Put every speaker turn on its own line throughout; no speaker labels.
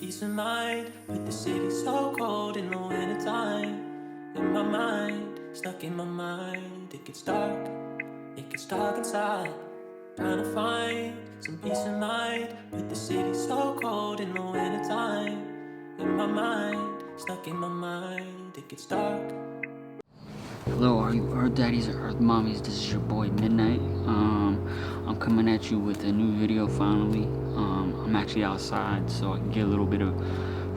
peace of mind, but the city's so cold in the wintertime. In my mind, stuck in my mind, it gets dark inside. Trying to find some peace of mind, but the city's so cold in the wintertime. In my mind, stuck in my mind, it gets dark.
Hello, are you Earth Daddies or Earth Mommies? This is your boy Midnight. I'm coming at you with a new video finally. I'm actually outside so I can get a little bit of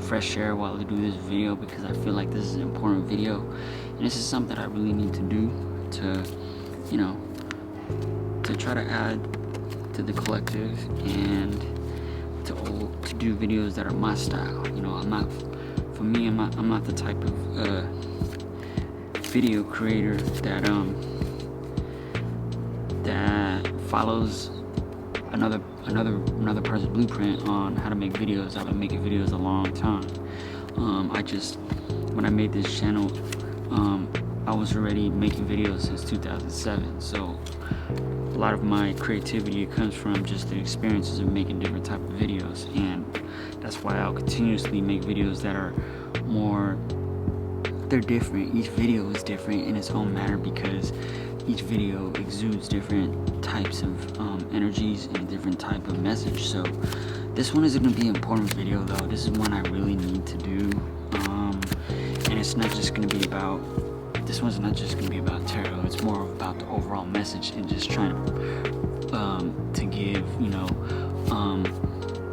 fresh air while I do this video because I feel like this is an important video. And this is something that I really need to do to, to try to add to the collective and to do videos that are my style. I'm not the type of video creator that follows another person's blueprint on how to make videos. I've been making videos a long time. When I made this channel, I was already making videos since 2007. So a lot of my creativity comes from just the experiences of making different type of videos, and that's why I'll continuously make videos that are they're different. Each video is different in its own manner because each video exudes different types of energies and a different type of message. So this one isn't going to be an important video though. This is one I really need to do, and it's not just going to be about, this one's not just going to be about tarot. It's more about the overall message and just trying to give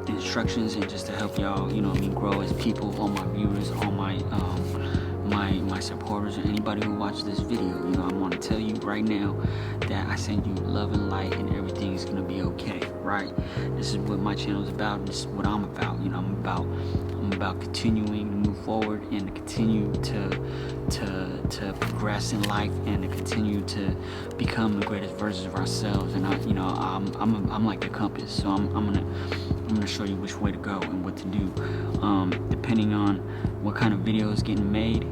instructions and just to help y'all grow as people, all my viewers, all my supporters, or anybody who watches this video. I want to tell you right now that I send you love and light, and everything is gonna be okay, right? This is what my channel is about. This is what I'm about. I'm about continuing to move forward and to continue to progress in life and to continue to become the greatest versions of ourselves. And I'm like the compass, so I'm gonna show you which way to go and what to do, depending on what kind of video is getting made.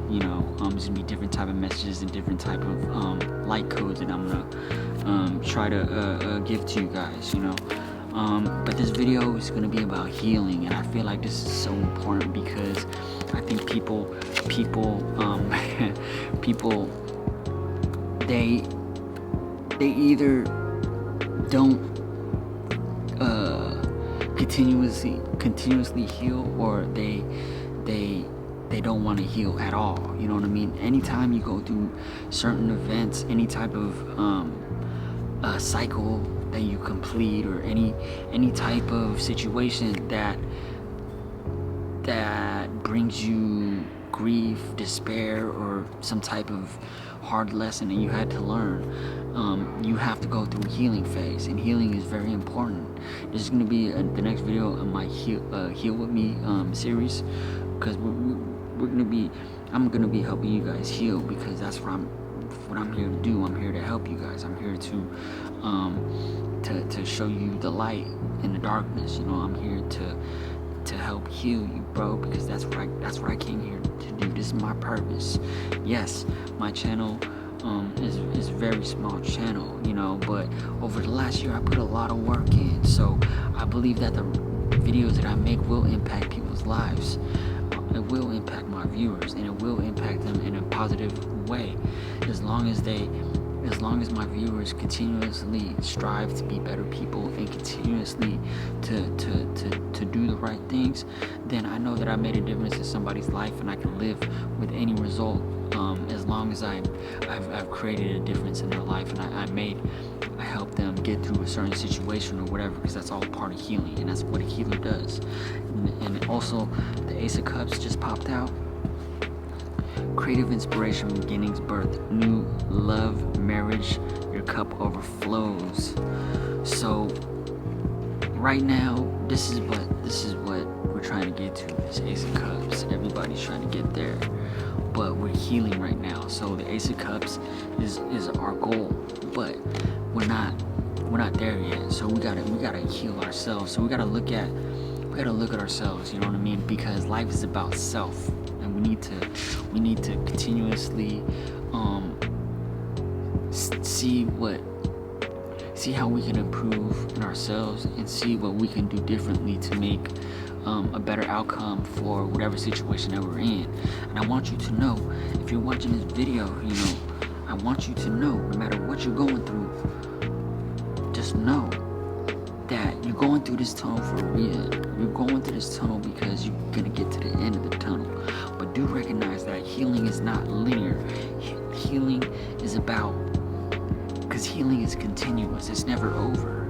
There's gonna be different type of messages and different type of light codes that I'm gonna try to give to you guys. But this video is gonna be about healing, and I feel like this is so important because I think people they either don't continuously heal, or they don't want to heal at all. You know what I mean? Anytime you go through certain events, any type of cycle that you complete, or any type of situation that brings you grief, despair, or some type of hard lesson that you had to learn, you have to go through a healing phase, and healing is very important. This is going to be the next video of my Heal With Me series, because I'm gonna be helping you guys heal, because that's what I'm here to do. I'm here to help you guys. I'm here to show you the light in the darkness. I'm here to help heal you, bro, because that's what I came here to do. This is my purpose. Yes, my channel is a very small channel, but over the last year I put a lot of work in. So I believe that the videos that I make will impact people's lives. It will impact my viewers, and it will impact them in a positive way, as long as my viewers continuously strive to be better people and continuously to do the right things. Then I know that I made a difference in somebody's life, and I can live with any result, as long as I've created a difference in their life, and I help them get through a certain situation or whatever, because that's all part of healing, and that's what a healer does. And also, the Ace of Cups just popped out. Creative inspiration, beginnings, birth, new love, marriage, your cup overflows. So right now, this is what we're trying to get to. This Ace of Cups, everybody's trying to get there, but we're healing right now. So the Ace of Cups is our goal, but we're not there yet. So we gotta heal ourselves. So we gotta look at ourselves. You know what I mean? Because life is about self, and we need to continuously see how we can improve in ourselves, and see what we can do differently to make a better outcome for whatever situation that we're in. And I want you to know, if you're watching this video, I want you to know, no matter what you're going through, just know that you're going through this tunnel for a reason. You're going through this tunnel because you're gonna get to the end of the tunnel. But do recognize that healing is not linear. Healing is because healing is continuous. It's never over.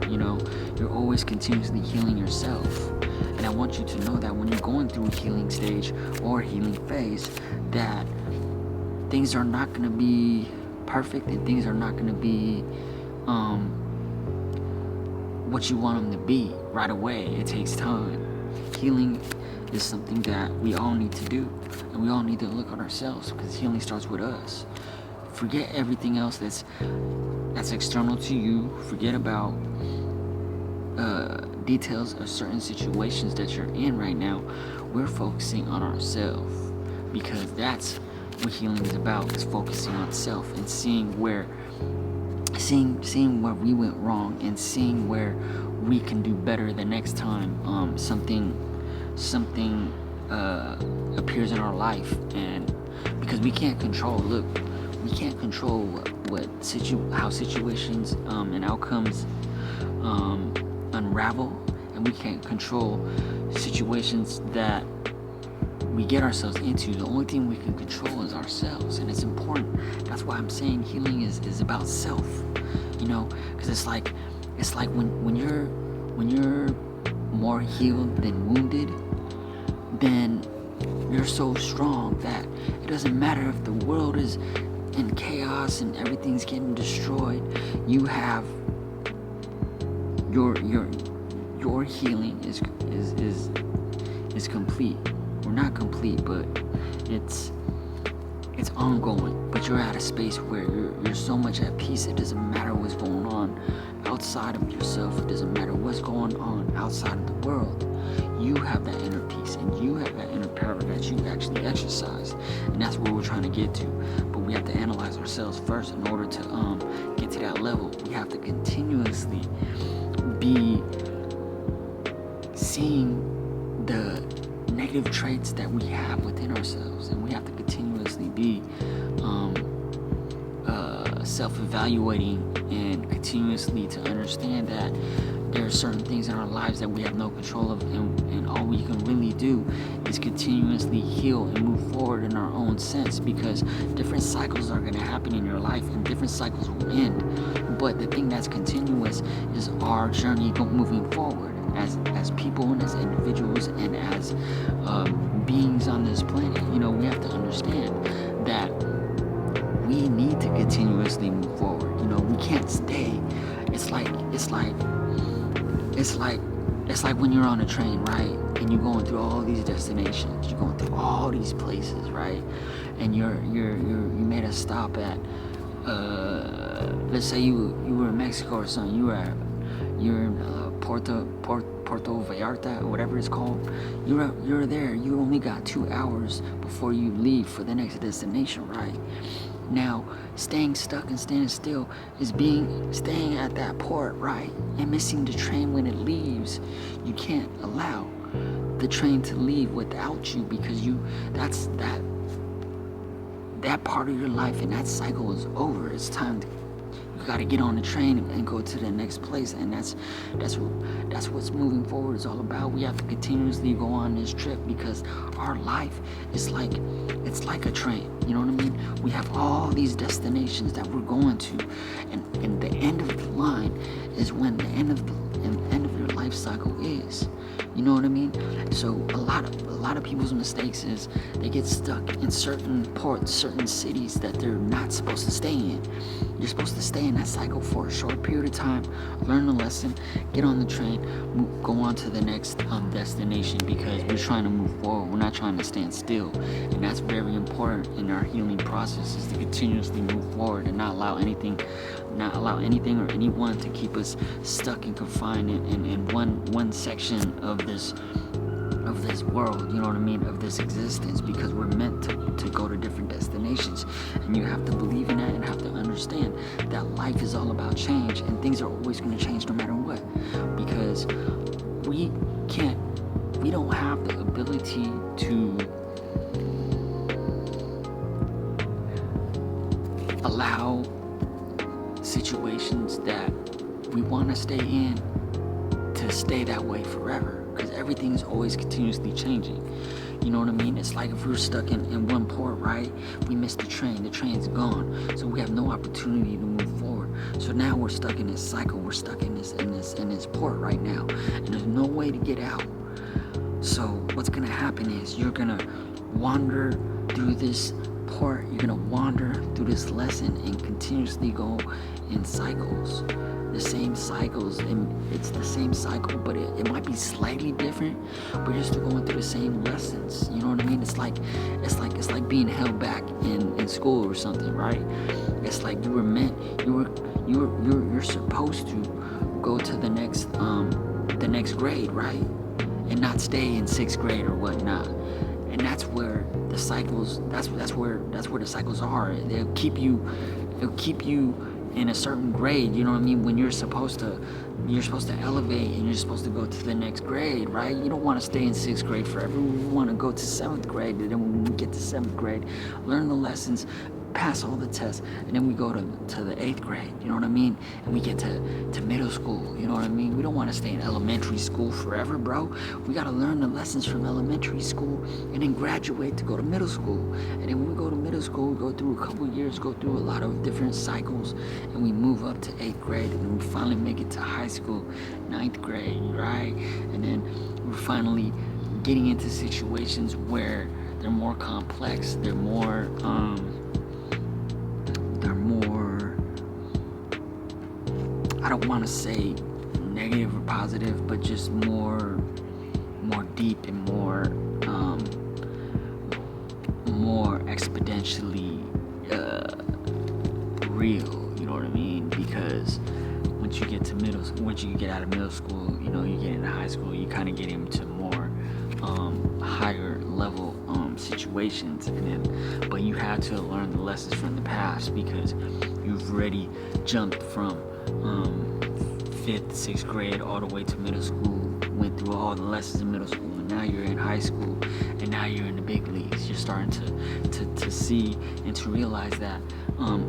You're always continuously healing yourself. And I want you to know that when you're going through a healing stage or a healing phase, that things are not going to be perfect and things are not going to be what you want them to be right away. It takes time. Healing is something that we all need to do, and we all need to look at ourselves, because healing starts with us. Forget everything else that's external to you. Forget about details of certain situations that you're in right now. We're focusing on ourselves, because that's what healing is about. Is focusing on self and seeing where we went wrong, and seeing where we can do better the next time something appears in our life. And because we can't control how situations and outcomes unravel, and we can't control situations that we get ourselves into. The only thing we can control is ourselves, and it's important. That's why I'm saying healing is about self, because it's like when you're more healed than wounded, then you're so strong that it doesn't matter if the world is in chaos and everything's getting destroyed. You have your healing is complete. We're not complete, but it's ongoing. But you're at a space where you're so much at peace. It doesn't matter what's going on outside of yourself. It doesn't matter what's going on outside of the world. You have that inner peace, and you have that inner power that you actually exercise, and that's where we're trying to get to. But we have to analyze ourselves first in order to get to that level. We have to continuously be seeing the negative traits that we have within ourselves, and we have to continuously be self-evaluating, and continuously to understand that there are certain things in our lives that we have no control of, and all we can really do is continuously heal and move forward in our own sense, because different cycles are going to happen in your life, and different cycles will end. But the thing that's continuous is our journey moving forward as people and as individuals and as beings on this planet. We have to understand that we need to continuously move forward. We can't stay. It's like when you're on a train, right? And you're going through all these destinations. You're going through all these places, right? And you made a stop at let's say you were in Mexico or something. You're in Puerto Vallarta, or whatever it's called. You're there. You only got 2 hours before you leave for the next destination, right? Now, staying stuck and standing still is staying at that port, right? And missing the train when it leaves. You can't allow the train to leave without you, because that part of your life and that cycle is over. It's time to, you got to get on the train and go to the next place, and that's what's moving forward is all about. We have to continuously go on this trip, because our life is like a train. You know what I mean? We have all these destinations that we're going to, and the end of the line is when the end of your life cycle is. You know what I mean? So a lot of people's mistakes is they get stuck in certain ports, certain cities that they're not supposed to stay in. You're supposed to stay in that cycle for a short period of time, learn the lesson, get on the train, go on to the next destination, because we're trying to move forward. We're not trying to stand still, and that's very important in our healing process, is to continuously move forward and not allow anything or anyone to keep us stuck and confined in one section of this world, you know what I mean, of this existence, because we're meant to go to different destinations. And you have to believe in that, and have to understand that life is all about change, and things are always going to change no matter what, because we can't we don't have the ability to allow situations that we want to stay in to stay that way forever, because everything's always continuously changing. You know what I mean? It's like if we're stuck in one port, right? We missed the train's gone, so we have no opportunity to move forward. So now we're stuck in this cycle, we're stuck in this port right now, and there's no way to get out. So what's gonna happen is you're gonna wander through this port, you're gonna wander through this lesson and continuously go in cycles, the same cycles, and it's the same cycle, but it might be slightly different, but you're still going through the same lessons. You know what I mean? It's like being held back in school or something, right? It's like you're supposed to go to the next grade, right? And not stay in 6th grade or whatnot. And that's where the cycles, that's where the cycles are. It'll keep you in a certain grade, you know what I mean? When you're supposed to elevate and you're supposed to go to the next grade, right? You don't want to stay in 6th grade forever. We want to go to 7th grade, and then when we get to 7th grade, learn the lessons, pass all the tests, and then we go to the 8th grade, you know what I mean? And we get to middle school, you know what I mean? We don't want to stay in elementary school forever, bro. We got to learn the lessons from elementary school and then graduate to go to middle school. And then when we go to middle school, we go through a couple years, go through a lot of different cycles, and we move up to 8th grade, and then we finally make it to high school, 9th grade, right? And then we're finally getting into situations where they're more complex, they're more I don't want to say negative or positive, but just more deep and more exponentially real. You know what I mean? Because once you get out of middle school, you know, you get into high school, you kind of get into more higher level situations, but you had to learn the lessons from the past because you've already jumped from 5th, 6th grade all the way to middle school, went through all the lessons in middle school, and now you're in high school, and now you're in the big leagues. You're starting to see and to realize that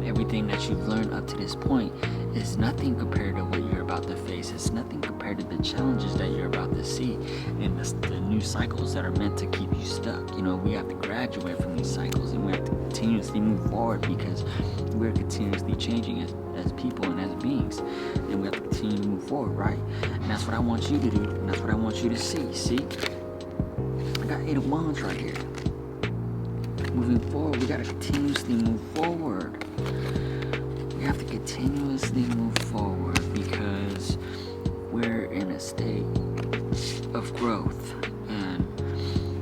everything that you've learned up to this point is nothing compared to what you're about to face. It's nothing compared to the challenges that you're about to see and the new cycles that are meant to keep you stuck. You know, we have to graduate from these cycles, and we have to continuously move forward because we're continuously changing as people and as beings, and we have to continue to move forward, right? And that's what I want you to do, and that's what I want you to see. I got 8 of Wands right here. Moving forward, we got to continuously move forward. We have to continuously move forward because we're in a state of growth and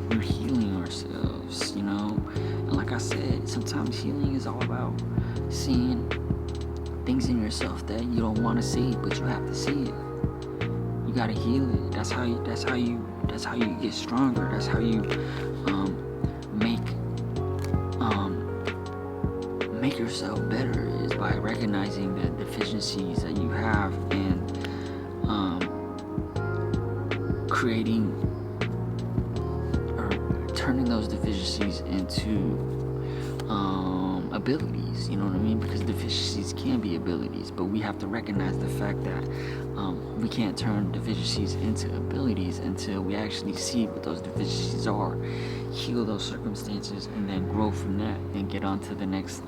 we're healing ourselves, you know? And like I said, sometimes healing is all about seeing things in yourself that you don't want to see, but you have to see it. You gotta heal it. That's how you get stronger. That's how you make yourself better, is by recognizing the deficiencies that you have and creating or turning those deficiencies into abilities, you know what I mean? Because deficiencies can be abilities, but we have to recognize the fact that we can't turn deficiencies into abilities until we actually see what those deficiencies are, heal those circumstances, and then grow from that and get on to the next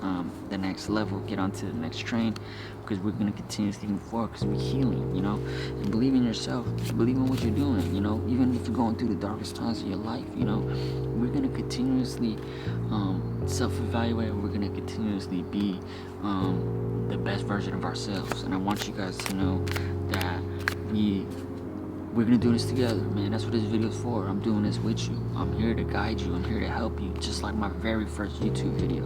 level, get onto the next train, because we're going to continuously move forward because we're healing, you know? And believe in yourself, believe in what you're doing, you know? Even if you're going through the darkest times of your life, you know, we're going to continuously self-evaluate. We're going to continuously be the best version of ourselves. And I want you guys to know that we're going to do this together, man. That's what this video is for. I'm doing this with you. I'm here to guide you. I'm here to help you. Just like my very first YouTube video.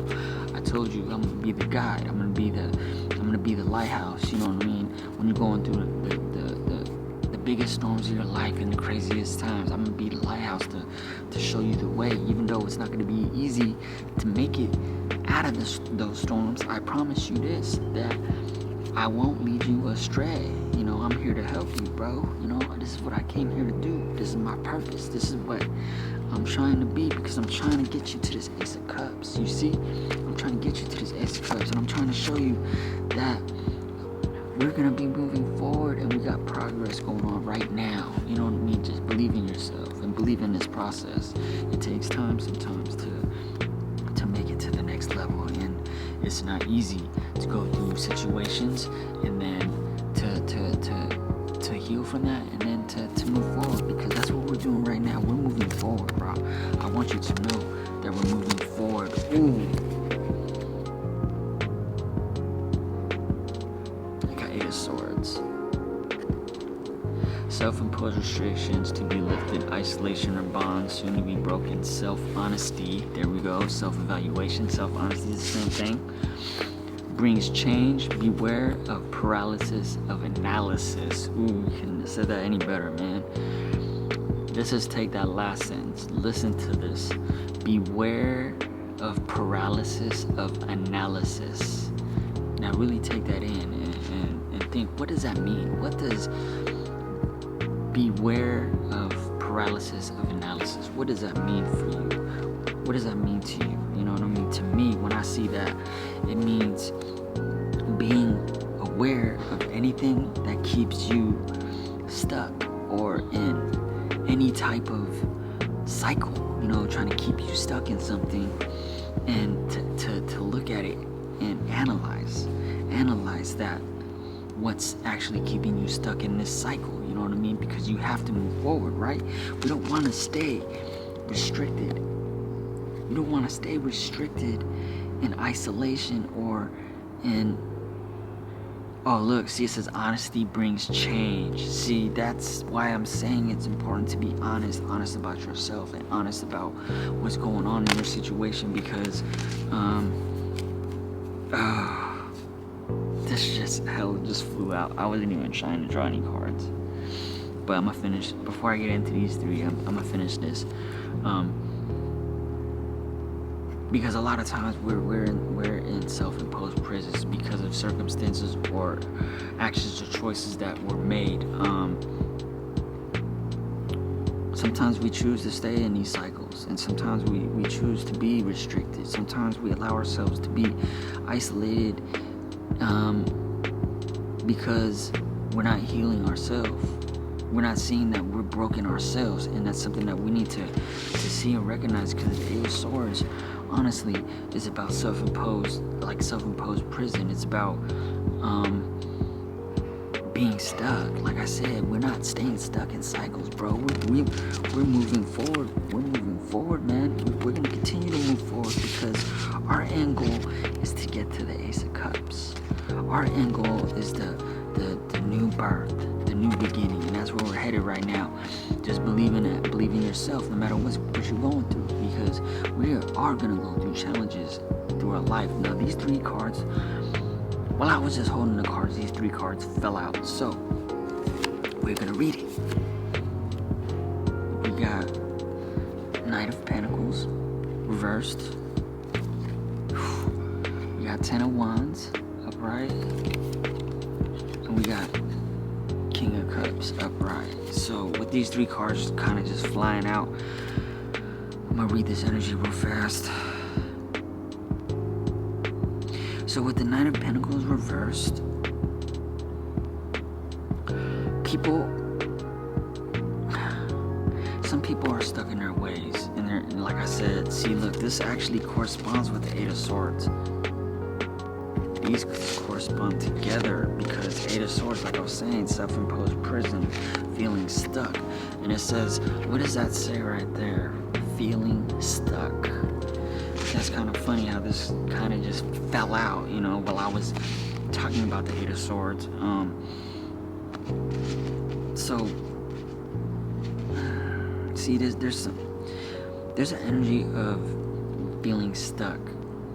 I told you I'm going to be the guide. I'm going to be the lighthouse, you know what I mean? When you're going through the biggest storms of your life and the craziest times, I'm going to be the lighthouse to show you the way. Even though it's not going to be easy to make it out of those storms, I promise you this, that I won't lead you astray. You know, I'm here to help you, bro. You know, this is what I came here to do. This is my purpose. This is what I'm trying to be, because I'm trying to get you to this Ace of Cups. You see? I'm trying to get you to this Ace of Cups, and I'm trying to show you that we're going to be moving forward, and we got progress going on right now. You know what I mean? Just believe in yourself and believe in this process. It takes time sometimes to make it to the next level, and it's not easy to go through situations and then to heal from that, and then to move forward, because that's what we're doing right now. We're moving forward, bro. I want you to know that we're moving forward. Ooh. Eight of Swords. Self-imposed restrictions to be lifted, isolation or bonds soon to be broken, self-honesty, there we go, self-evaluation, self-honesty is the same thing, brings change, beware of paralysis of analysis. Ooh, you couldn't have said that any better, man. Let's just take that last sentence, listen to this, beware of paralysis of analysis. Now really take that in and think, what does that mean? What does beware of paralysis of analysis, what does that mean for you? What does that mean to you? You know what I mean? To me, when I see that, it means being aware of anything that keeps you stuck or in any type of cycle, you know, trying to keep you stuck in something, and to look at it and analyze that, what's actually keeping you stuck in this cycle, you know what I mean? Because you have to move forward, right? We don't want to stay restricted. You don't want to stay restricted in isolation or in, oh look, see, it says honesty brings change. See, that's why I'm saying it's important to be honest about yourself and honest about what's going on in your situation, because this just flew out. I wasn't even trying to draw any cards, but I'm gonna finish before I get into these three. I'm gonna finish this, because a lot of times we're in self-imposed prisons because of circumstances or actions or choices that were made. Sometimes we choose to stay in these cycles, and sometimes we choose to be restricted. Sometimes we allow ourselves to be isolated because we're not healing ourselves. We're not seeing that we're broken ourselves, and that's something that we need to see and recognize, because the Eight of Swords, honestly, is about self-imposed prison. It's about being stuck. Like I said, we're not staying stuck in cycles, bro. We're moving forward. We're moving forward, man. We're gonna continue to move forward, because our end goal is to get to the Ace of Cups. Our end goal is the new birth, the new beginning, and that's where we're headed right now. Just believe in it. Believe in yourself, no matter what you're going through, because we are gonna go through challenges through our life. Now, these three cards, while I was just holding the cards, these three cards fell out. So we're gonna read it. We got Knight of Pentacles reversed. We got Ten of Wands upright, and we got King of Cups upright. So with these three cards kind of just flying out, I'm gonna read this energy real fast. So with the Knight of Pentacles reversed, some people are stuck in their ways, and like I said, see, look, this actually corresponds with the Eight of Swords. These correspond together, because Eight of Swords, like I was saying, self-imposed prison, feeling stuck. And it says, what does that say right there? Feeling stuck. That's kind of funny how this kind of just fell out, you know, while I was talking about the Eight of Swords. So see, there's an energy of feeling stuck,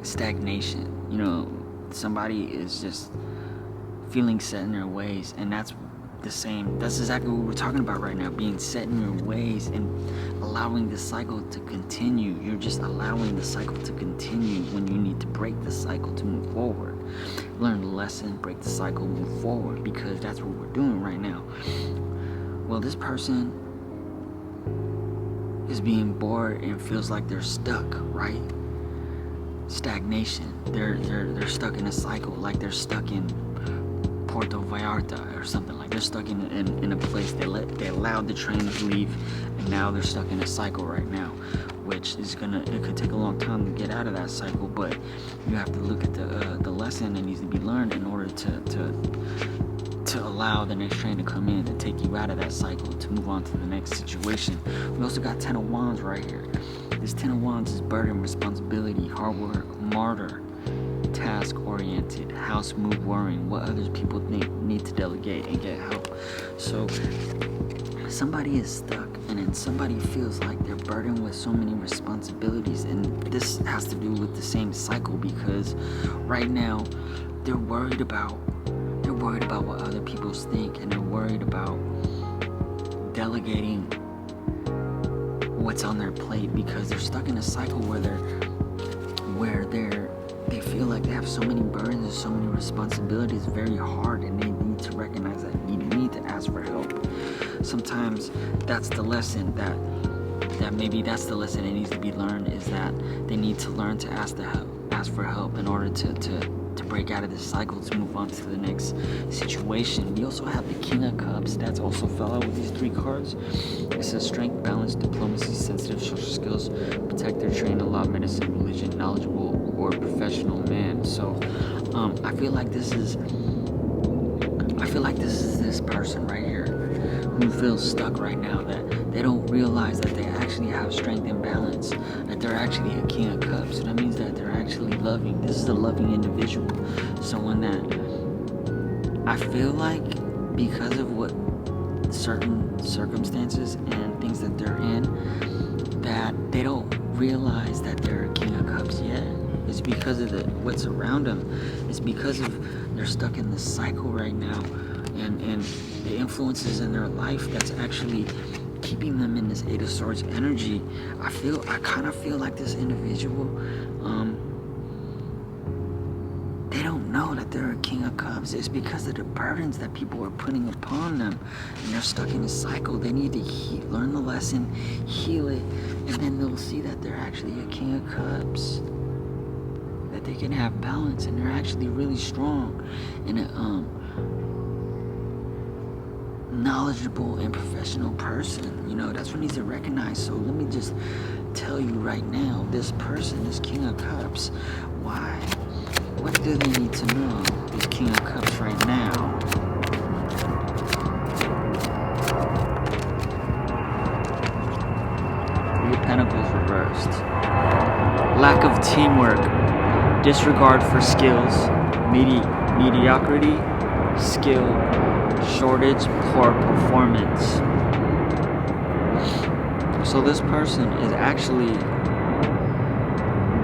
stagnation, you know. Somebody is just feeling set in their ways, and that's exactly what we're talking about right now, being set in your ways and allowing the cycle to continue. You're just allowing the cycle to continue when you need to break the cycle to move forward. learn the lesson, break the cycle, move forward, because that's what we're doing right now. Well, this person is being bored and feels like they're stuck, right? Stagnation. They're stuck in a cycle, like they're stuck in Puerto Vallarta or something. Like they're stuck in a place they allowed the train to leave, and now they're stuck in a cycle right now, which is it could take a long time to get out of that cycle, but you have to look at the lesson that needs to be learned in order to allow the next train to come in and take you out of that cycle to move on to the next situation. We also got 10 of Wands right here. This 10 of Wands is burden, responsibility, hard work, martyr, task-oriented, house move, worrying, what others people think, need to delegate and get help. So somebody is stuck, and then somebody feels like they're burdened with so many responsibilities, and this has to do with the same cycle, because right now they're worried about what other people think, and they're worried about delegating what's on their plate, because they're stuck in a cycle where they feel like they have so many burdens and so many responsibilities, very hard, and they need to recognize that you need to ask for help. Sometimes that's the lesson that maybe that's the lesson that needs to be learned, is that they need to learn to ask for help in order to break out of this cycle, to move on to the next situation. We also have the King of Cups. That's also fell out with these 3 cards. It says strength, balance, diplomacy, sensitive social skills, protector, trained in law, medicine, religion, knowledgeable, or professional man. So I feel like this is this person right here who feels stuck right now, that they don't realize that they actually have strength and balance, that they're actually a King of Cups. So that means that they're actually loving. This is a loving individual, someone that I feel like, because of what certain circumstances and things that they're in, that they don't realize that they're a King of Cups yet. It's because of what's around them. It's because of they're stuck in this cycle right now, and the influences in their life that's actually keeping them in this 8 of Swords energy. I kind of feel like this individual, they don't know that they're a King of Cups. It's because of the burdens that people are putting upon them, and they're stuck in a cycle. They need to learn the lesson, heal it, and then they'll see that they're actually a King of Cups, that they can have balance, and they're actually really strong, and knowledgeable and professional person. You know, that's what needs to recognize. So let me just tell you right now, this person, this King of Cups, why? What do they need to know, this King of Cups right now? Three of Pentacles reversed. Lack of teamwork, disregard for skills, mediocrity, skill, shortage, poor performance. So this person is actually,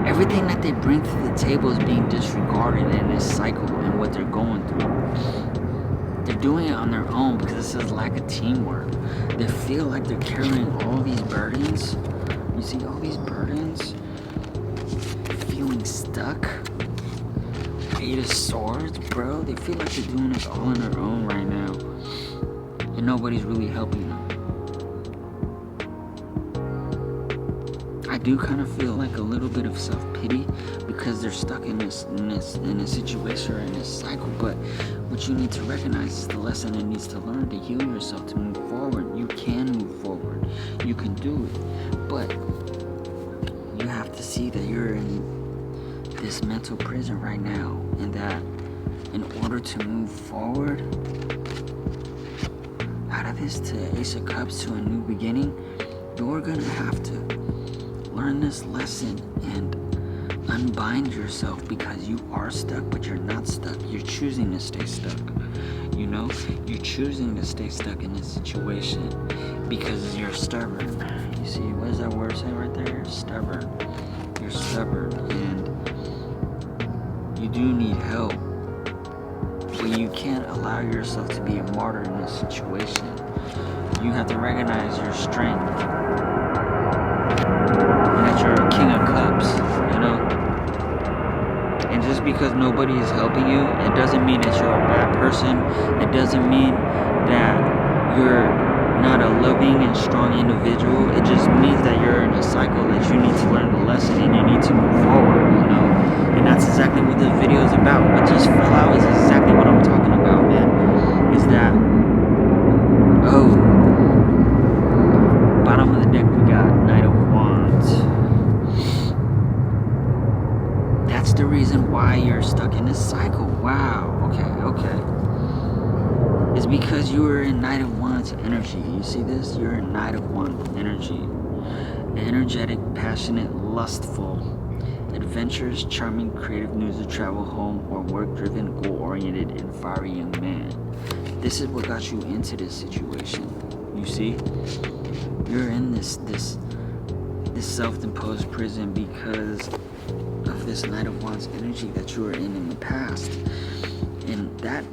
everything that they bring to the table is being disregarded in this cycle and what they're going through. They're doing it on their own because it says lack of teamwork. They feel like they're carrying all these burdens. You see all these burdens? Feeling stuck. 8 of Swords, bro. They feel like they're doing this all on their own right now, and nobody's really helping them. I do kind of feel like a little bit of self-pity because they're stuck in this situation or in this cycle. But what you need to recognize is the lesson it needs to learn to heal yourself, to move forward. You can move forward. You can do it, but you have to see that you're in this mental prison right now, and that in order to move forward out of this to Ace of Cups to a new beginning, you're gonna have to learn this lesson and unbind yourself, because you are stuck, but you're not stuck. You're choosing to stay stuck. You know, you're choosing to stay stuck in this situation because you're stubborn. You see, what does that word say right there? Stubborn. You're stubborn, and you do need help, but you can't allow yourself to be a martyr in this situation. You have to recognize your strength, and that you're a King of Cups, you know? And just because nobody is helping you, it doesn't mean that you're a bad person. It doesn't mean that you're not a loving and strong individual. It just means that you're in a cycle that you need to learn the lesson and you need to move forward, you know. And that's exactly what this video is about. What just fell out is exactly what I'm talking about, man. Is that, oh, bottom of the deck we got Knight of Wands. That's the reason why you're stuck in this cycle. Wow. Okay. It's because you were in Knight of Wands energy. You see this? You're in Knight of Wands energy. Energetic, passionate, lustful, adventurous, charming, creative, news of travel, home, or work-driven, goal-oriented, and fiery young man. This is what got you into this situation. You see? You're in this self-imposed prison because of this Knight of Wands energy that you were in the past, and that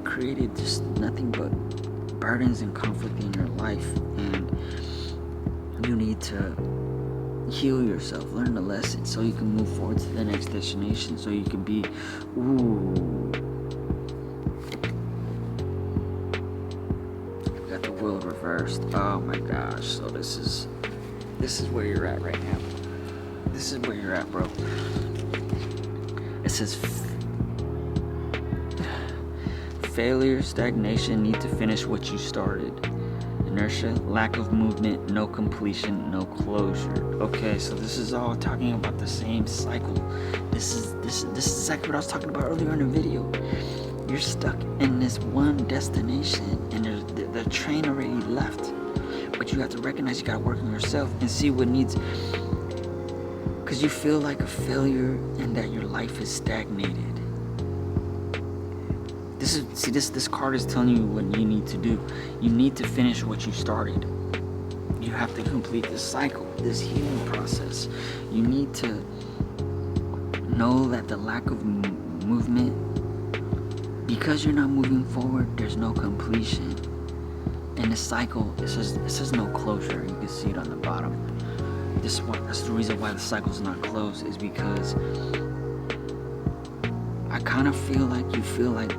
created just nothing but burdens and conflict in your life, and you need to heal yourself, learn the lesson, so you can move forward to the next destination, so you can be, got the world reversed. Oh my gosh. So this is where you're at right now. This is where you're at, bro. It says failure, stagnation, need to finish what you started. Inertia, lack of movement, no completion, no closure. Okay, so this is all talking about the same cycle. This is exactly what I was talking about earlier in the video. You're stuck in this one destination, and the train already left. But you have to recognize you gotta work on yourself and see what needs. Because you feel like a failure and that your life is stagnated. This card is telling you what you need to do. You need to finish what you started. You have to complete this cycle, this healing process. You need to know that the lack of movement, because you're not moving forward, there's no completion. And the cycle, it says no closure. You can see it on the bottom. That's the reason why the cycle's not closed, is because I kind of feel like you feel like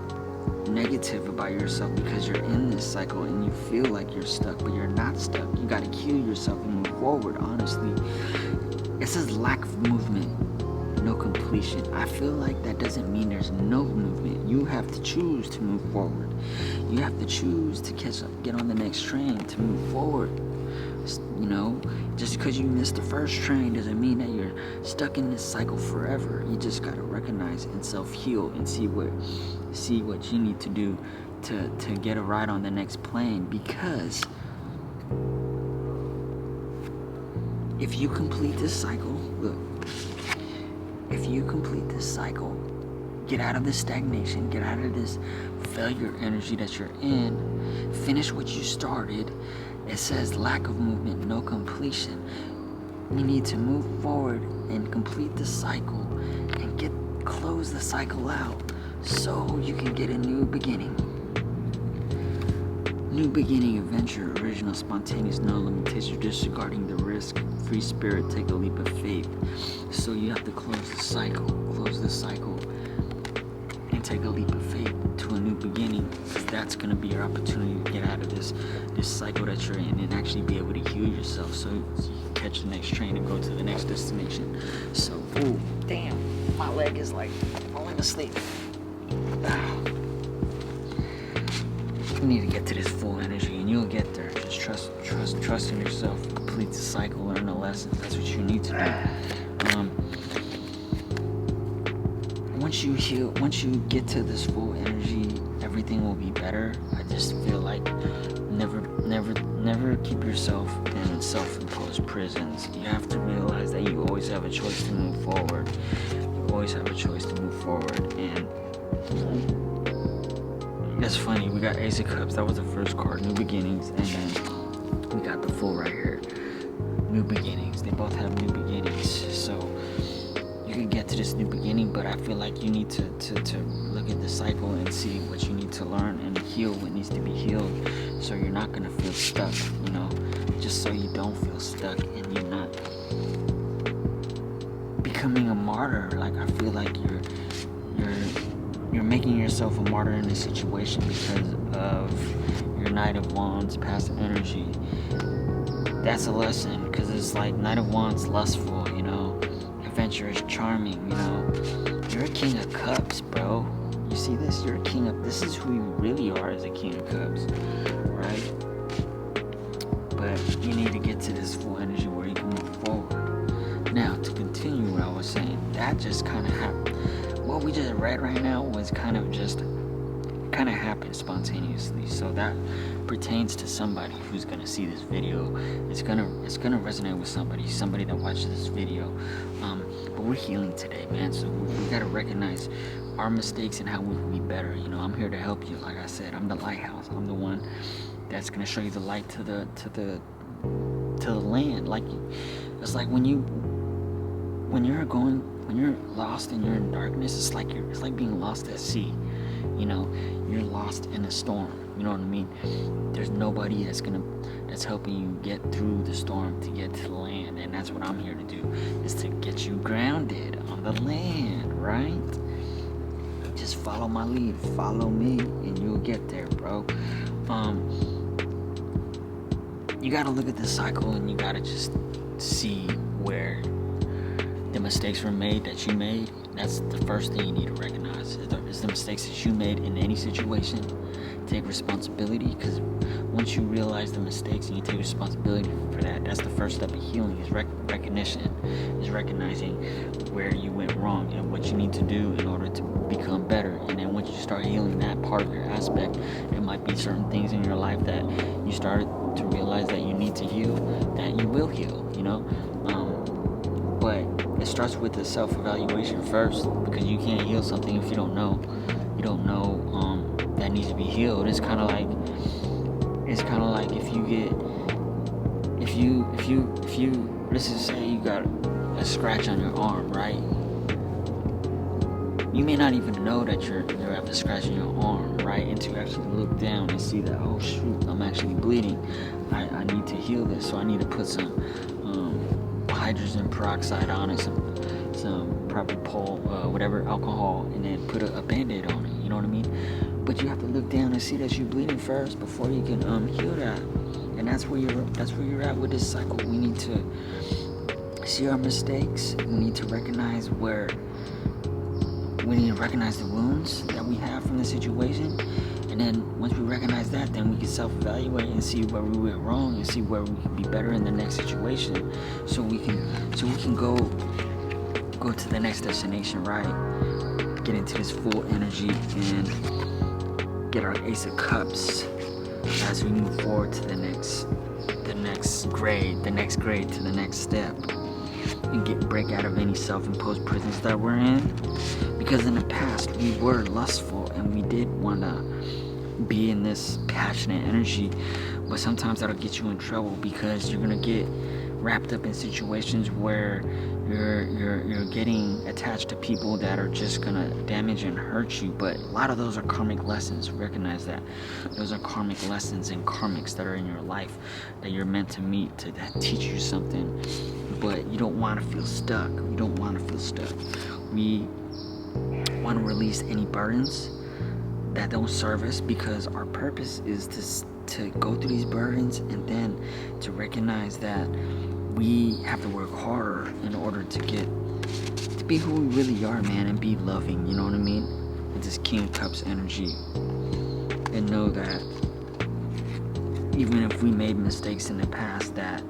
negative about yourself because you're in this cycle and you feel like you're stuck, but you're not stuck. You got to kill yourself and move forward, honestly. It says lack of movement, no completion. I feel like that doesn't mean there's no movement. You have to choose to move forward. You have to choose to catch up, get on the next train, to move forward. You know, just because you missed the first train doesn't mean that you're stuck in this cycle forever. You just got to recognize and self-heal and see what you need to do to get a ride on the next plane. Because if you complete this cycle, look, if you complete this cycle, get out of this stagnation, get out of this failure energy that you're in, finish what you started. It says lack of movement, no completion. You need to move forward and complete the cycle and close the cycle out so you can get a new beginning. New beginning, adventure, original, spontaneous, no limitations, disregarding the risk, free spirit, take a leap of faith. So you have to close the cycle, and take a leap of faith to a new beginning. That's going to be your opportunity to get out of this cycle that you're in and actually be able to heal yourself so you can catch the next train and go to the next destination. So, ooh, damn, my leg is like falling asleep. You need to get to this full energy and you'll get there. Just trust in yourself, complete the cycle, learn the lessons. That's what you need to do. Once you heal, once you get to this full energy, everything will be better. I just feel like never keep yourself in self-imposed prisons. You have to realize that you always have a choice to move forward. You always have a choice to move forward. And that's funny, we got Ace of Cups. That was the first card, New Beginnings. And then we got the Fool right here, New Beginnings. They both have new beginnings. So you can get to this new beginning, but I feel like you need to look at the cycle and see what you need to learn and heal what needs to be healed, so you're not gonna feel stuck, you know, just so you don't feel stuck and you're not becoming a martyr. Like, I feel like you're making yourself a martyr in this situation because of your Knight of Wands past energy. That's a lesson, because it's like Knight of Wands, lustful, you know, adventurous, charming, you know. You're a King of Cups, bro. You see this? You're a king of... This is who you really are as a King of Cups, right? But you need to get to this full energy where you can move forward. Now, to continue what I was saying, that just kind of happened. What we just read right now was kind of happened spontaneously. So that pertains to somebody who's gonna see this video. It's gonna resonate with somebody that watches this video. But we're healing today, man. So we gotta recognize our mistakes and how we can be better. You know, I'm here to help you. Like I said, I'm the lighthouse. I'm the one that's gonna show you the light to the land. Like, it's like when you're lost and you're in darkness, it's like being lost at sea. You know, you're lost in a storm. You know what I mean? There's nobody that's helping you get through the storm to get to the land, and that's what I'm here to do, is to get you grounded on the land, right? Just follow my lead, follow me, and you'll get there, bro. You gotta look at the cycle, and you gotta just see where the mistakes were made that you made. That's the first thing you need to recognize, is the mistakes that you made in any situation. Take responsibility, because once you realize the mistakes and you take responsibility for that, that's the first step of healing, is recognition, is recognizing where you went wrong and what you need to do in order to become better. And then once you start healing that part of your aspect, it might be certain things in your life that you started to realize that you need to heal, that you will heal, you know. But it starts with the self-evaluation first, because you can't heal something if you don't know that needs to be healed. It's kind of like if you let's just say you got a scratch on your arm, right? You may not even know that you have a scratch in your arm, right? Until you actually look down and see that, oh shoot, I'm actually bleeding. I need to heal this, so I need to put some hydrogen peroxide on it, some propofol, whatever alcohol, and then put a band-aid on it. You know what I mean? But you have to look down and see that you're bleeding first before you can heal that. And that's where you're at with this cycle. We need to see our mistakes. We need to recognize the wounds that we have from the situation. And then once we recognize that, then we can self-evaluate and see where we went wrong and see where we can be better in the next situation, so we can go to the next destination, right? Get into this full energy and get our Ace of Cups as we move forward to the next grade to the next step, and break out of any self-imposed prisons that we're in. Because in the past we were lustful and we did want to be in this passionate energy, but sometimes that'll get you in trouble, because you're gonna get wrapped up in situations where you're getting attached to people that are just gonna damage and hurt you. But a lot of those are karmic lessons. Recognize that those are karmic lessons and karmics that are in your life that you're meant to meet, to teach you something. But you don't want to feel stuck. We want to release any burdens that don't serve us, because our purpose is to go through these burdens, and then to recognize that we have to work harder in order to be who we really are, man, and be loving, you know what I mean, with this King of Cups energy. And know that even if we made mistakes in the past, that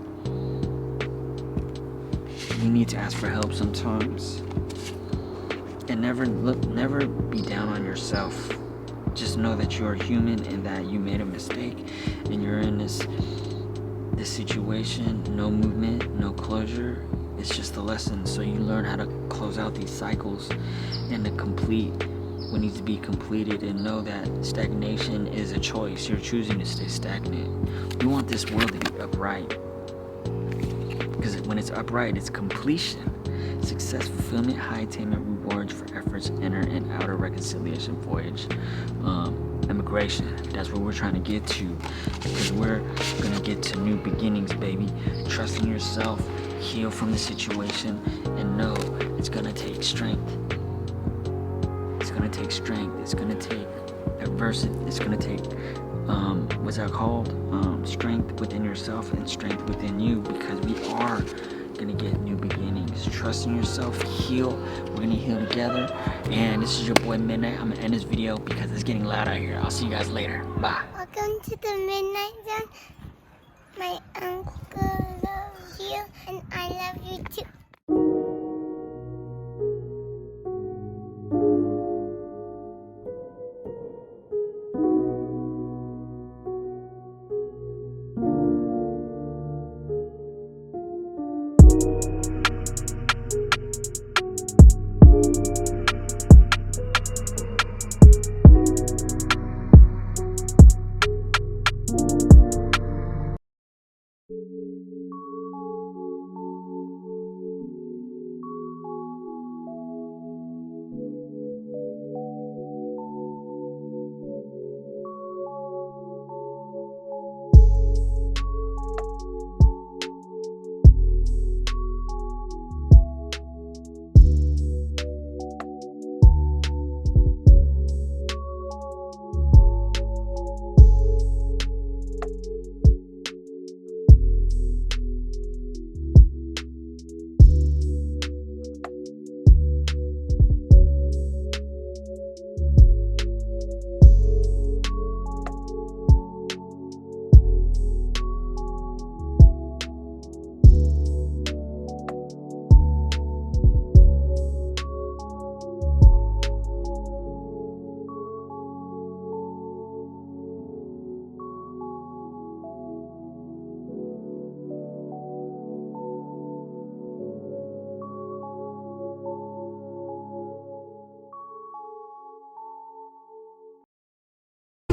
we need to ask for help sometimes. And never be down on yourself. Just know that you are human and that you made a mistake, and you're in this situation. No movement, no closure. It's just a lesson, so you learn how to close out these cycles and to complete what needs to be completed, and know that stagnation is a choice. You're choosing to stay stagnant. You want this world to be upright, because when it's upright, it's completion, success, fulfillment, high attainment, rewards for efforts, inner and outer reconciliation voyage, immigration. That's what we're trying to get to, because we're gonna get to new beginnings, baby. Trust in yourself, heal from the situation, and know it's gonna take strength. It's gonna gonna take strength. It's gonna take adversity. It's gonna take what's that called? Strength within yourself and strength within you, because we are gonna get new beginnings. Trust in yourself, heal. We're gonna heal together. And this is your boy Midnight. I'm gonna end this video because it's getting loud out here. I'll see you guys later. Bye.
Welcome to the Midnight Zone. My uncle loves you, and I love you too.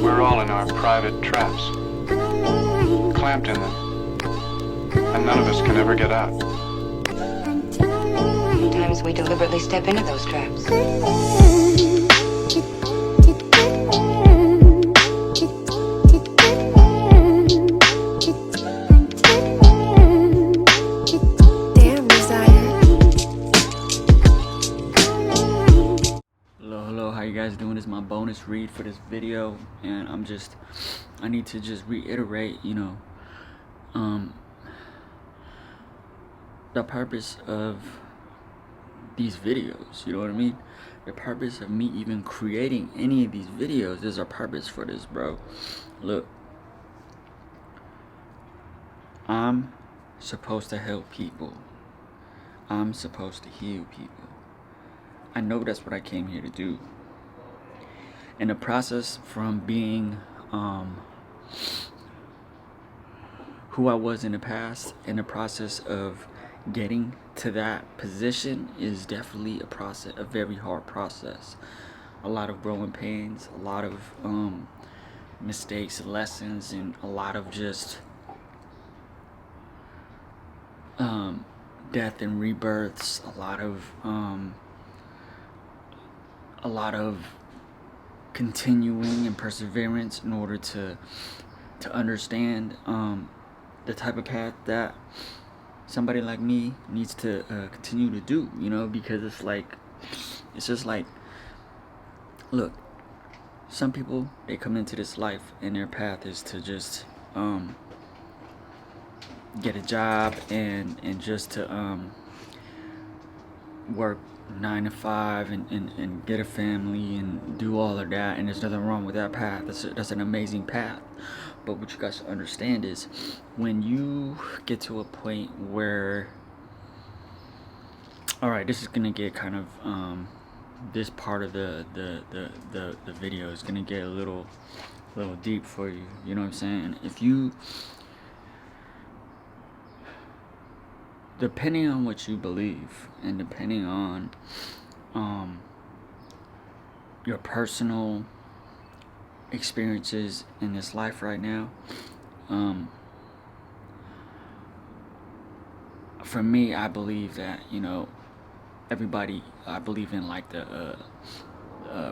We're all in our private traps, clamped in them, and none of us can ever get out.
Sometimes we deliberately step into those traps.
Hello, how you guys doing? This is my bonus read for this video, and I need to just reiterate, the purpose of these videos, you know what I mean? The purpose of me even creating any of these videos, there's a purpose for this, bro. Look, I'm supposed to help people. I'm supposed to heal people. I know that's what I came here to do. In the process from being who I was in the past, in the process of getting to that position is definitely a very hard process. A lot of growing pains, a lot of mistakes, lessons, and a lot of just death and rebirths, a lot of continuing and perseverance in order to understand the type of path that somebody like me needs to continue to do, because it's just like, look, some people, they come into this life and their path is to just get a job and just to work 9 to 5 and get a family and do all of that, and there's nothing wrong with that path. That's an amazing path. But what you guys understand is when you get to a point where, all right, this is gonna get kind of this part of the video is gonna get a little deep for you. You know what I'm saying? If you, depending on what you believe and depending on your personal experiences in this life right now, for me, I believe that everybody, I believe in like the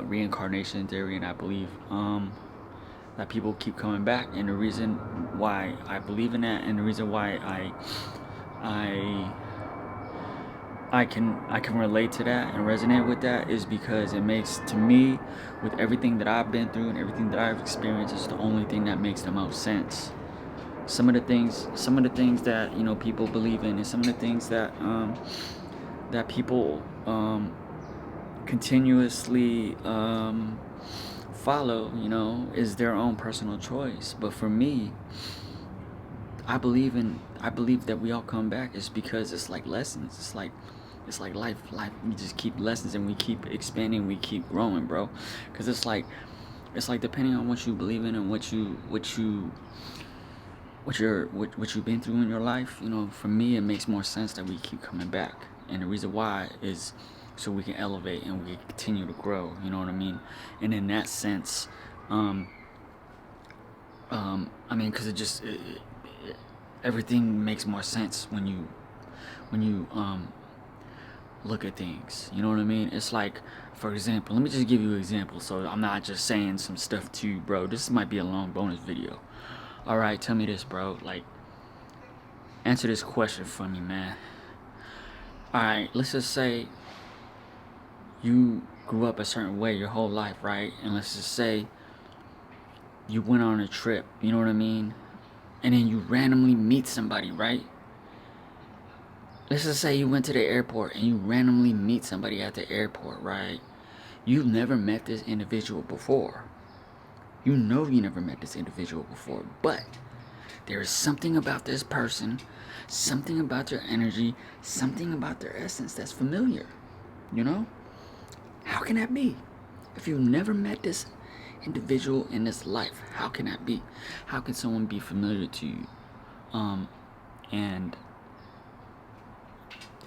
reincarnation theory, and I believe that people keep coming back, and the reason why I believe in that, and the reason why I I can relate to that and resonate with that is because it makes, to me, with everything that I've been through and everything that I've experienced, it's the only thing that makes the most sense. Some of the things that people believe in, and some of the things that people continuously follow, is their own personal choice. But for me, I believe that we all come back. It's because it's like lessons. It's like life. We just keep lessons and we keep expanding. We keep growing, bro. Because it's like depending on what you believe in and what you've been through in your life. For me, it makes more sense that we keep coming back. And the reason why is so we can elevate and we can continue to grow. You know what I mean? And in that sense, because everything makes more sense when you look at things. You know what I mean? It's like, for example, let me just give you an example, so I'm not just saying some stuff to you, bro. This might be a long bonus video. All right, tell me this, bro. Like, answer this question for me, man. All right, let's just say you grew up a certain way your whole life, right? And let's just say you went on a trip, you know what I mean? And then you randomly meet somebody, right? Let's just say you went to the airport and you randomly meet somebody at the airport, right? You've never met this individual before. You know you never met this individual before, but there is something about this person, something about their energy, something about their essence that's familiar, How can that be? If you've never met this individual in this life, how can that be? How can someone be familiar to you? And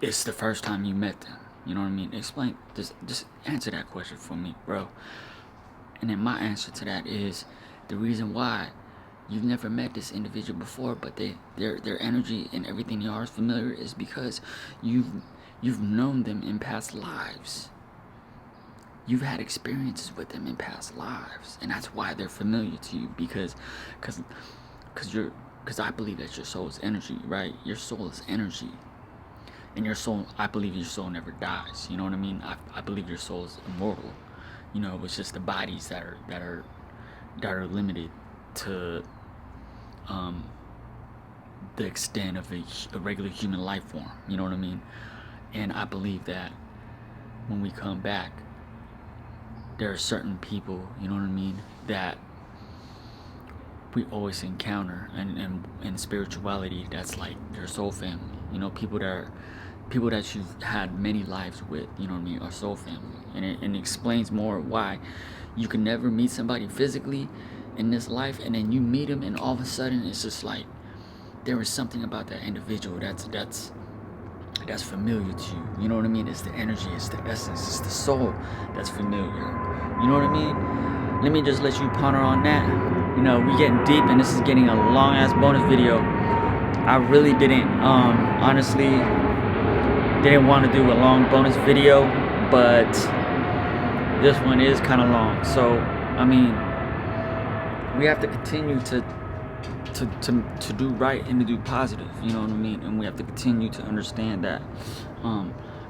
it's the first time you met them. You know what I mean? Explain, just answer that question for me, bro. And then my answer to that is the reason why you've never met this individual before, but their energy and everything you are is familiar is because you've known them in past lives. You've had experiences with them in past lives, and that's why they're familiar to you. Because I believe that your soul is energy, right? Your soul is energy, and your soul. I believe your soul never dies. You know what I mean? I believe your soul is immortal. It's just the bodies that are limited to the extent of a regular human life form. You know what I mean? And I believe that when we come back, there are certain people, you know what I mean, that we always encounter, and in spirituality, that's like your soul family. People that you've had many lives with, you know what I mean, are soul family. And it explains more why you can never meet somebody physically in this life, and then you meet them, and all of a sudden it's just like there is something about that individual that's familiar to you. You know what I mean? It's the energy, it's the essence, it's the soul that's familiar. You know what I mean? Let me just let you ponder on that. We getting deep, and this is getting a long ass bonus video. I really honestly didn't want to do a long bonus video, but this one is kind of long. So, we have to continue to do right and to do positive, you know what I mean? And we have to continue to understand that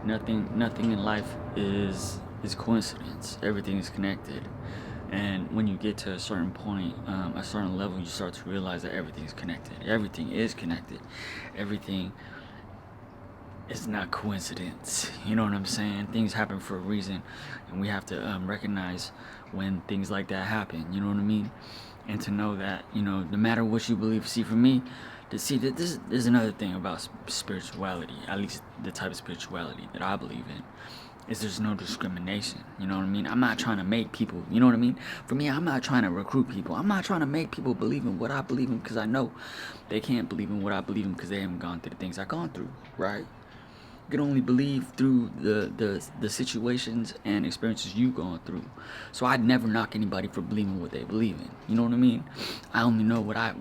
nothing in life is coincidence. Everything is connected. And when you get to a certain point, a certain level, you start to realize that everything is connected. Everything is connected. Everything is not coincidence. You know what I'm saying? Things happen for a reason, and we have to recognize when things like that happen. You know what I mean? And to know that, no matter what you believe. See, for me, this is another thing about spirituality, at least the type of spirituality that I believe in, is there's no discrimination. You know what I mean? I'm not trying to make people, you know what I mean? For me, I'm not trying to recruit people. I'm not trying to make people believe in what I believe in, because I know they can't believe in what I believe in because they haven't gone through the things I've gone through, right? You can only believe through the situations and experiences you've gone through. So I'd never knock anybody for believing what they believe in. You know what I mean? I only know what I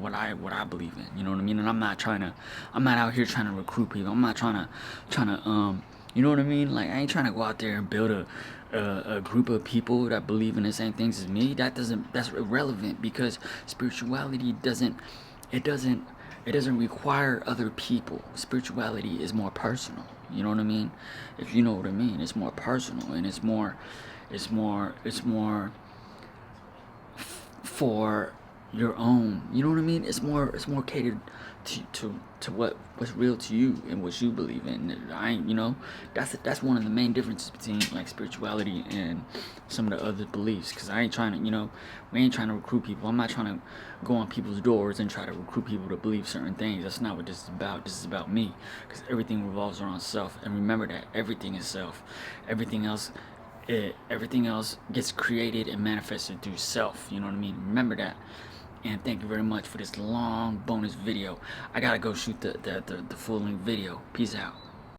believe in. You know what I mean? And I'm not out here trying to recruit people. I'm not trying to you know what I mean? Like, I ain't trying to go out there and build a group of people that believe in the same things as me. That's irrelevant, because spirituality doesn't require other people. Spirituality is more personal. You know what I mean? If you know what I mean, it's more personal, and it's more for your own. You know what I mean? It's more catered to what's real to you and what you believe in. I ain't, you know, that's one of the main differences between like spirituality and some of the other beliefs. Cause I ain't trying to, you know, we ain't trying to recruit people. I'm not trying to go on people's doors and try to recruit people to believe certain things. That's not what this is about. This is about me, because everything revolves around self. And remember that everything is self. Everything else gets created and manifested through self. You know what I mean? Remember that. And thank you very much for this long bonus video. I gotta go shoot the full length video. Peace out.